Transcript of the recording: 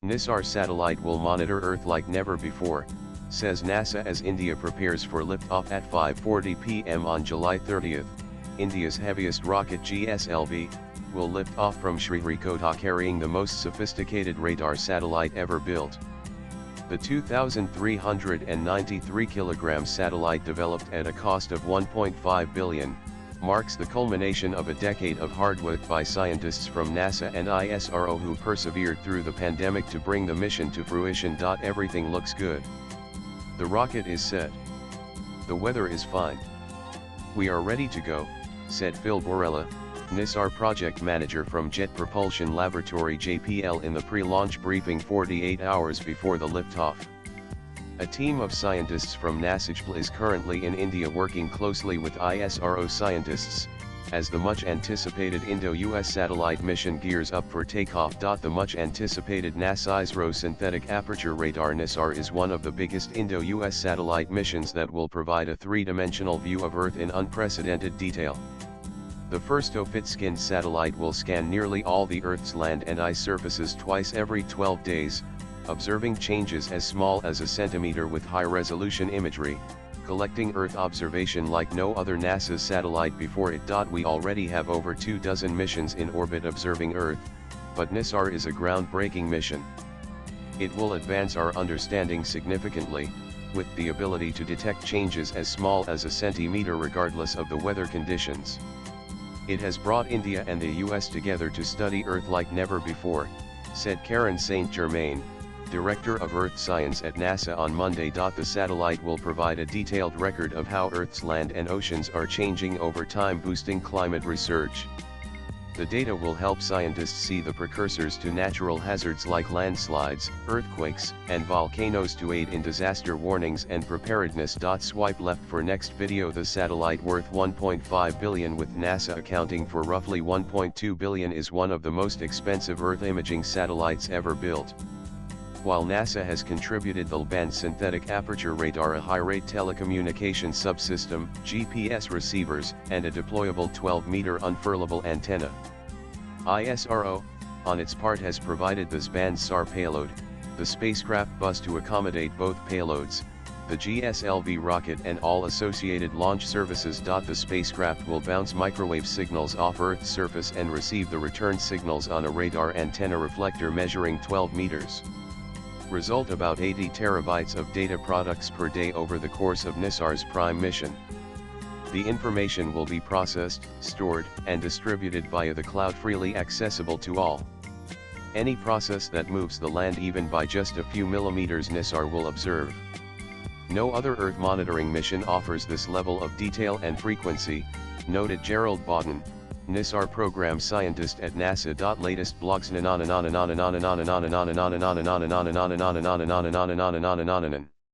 NISAR satellite will monitor Earth like never before, says NASA as India prepares for liftoff at 5:40 p.m. on July 30th. India's heaviest rocket GSLV will lift off from Sriharikota carrying the most sophisticated radar satellite ever built. The 2,393 kg satellite, developed at a cost of $1.5 billion, marks the culmination of a decade of hard work by scientists from NASA and ISRO who persevered through the pandemic to bring the mission to fruition. Everything looks good. The rocket is set. The weather is fine. We are ready to go, said Phil Borrella, NISAR project manager from Jet Propulsion Laboratory JPL in the pre-launch briefing 48 hours before the liftoff. A team of scientists from NASAJPL is currently in India working closely with ISRO scientists, as the much-anticipated Indo-US satellite mission gears up for takeoff. The much-anticipated NASA-ISRO synthetic aperture radar NISAR is one of the biggest Indo-US satellite missions that will provide a three-dimensional view of Earth in unprecedented detail. The first of its kind satellite will scan nearly all the Earth's land and ice surfaces twice every 12 days, observing changes as small as a centimeter with high-resolution imagery, collecting Earth observation like no other NASA satellite before it. We already have over 24 missions in orbit observing Earth, but NISAR is a groundbreaking mission. It will advance our understanding significantly, with the ability to detect changes as small as a centimeter regardless of the weather conditions. It has brought India and the US together to study Earth like never before, said Karen St. Germain, Director of Earth Science at NASA on Monday. The satellite will provide a detailed record of how Earth's land and oceans are changing over time, boosting climate research. The data will help scientists see the precursors to natural hazards like landslides, earthquakes, and volcanoes to aid in disaster warnings and preparedness. Swipe left for next video. The satellite, worth $1.5 billion with NASA accounting for roughly $1.2 billion, is one of the most expensive Earth imaging satellites ever built. While NASA has contributed the L-band synthetic aperture radar, a high-rate telecommunication subsystem, GPS receivers, and a deployable 12-meter unfurlable antenna. ISRO, on its part, has provided the S-band SAR payload, the spacecraft bus to accommodate both payloads, the GSLV rocket and all associated launch services. The spacecraft will bounce microwave signals off Earth's surface and receive the return signals on a radar antenna reflector measuring 12 meters. Result: about 80 terabytes of data products per day over the course of NISAR's prime mission. The information will be processed, stored, and distributed via the cloud, freely accessible to all. Any process that moves the land even by just a few millimeters, NISAR will observe. No other Earth monitoring mission offers this level of detail and frequency, noted Gerald Bawden, NISAR program scientist at NASA. Latest blogs.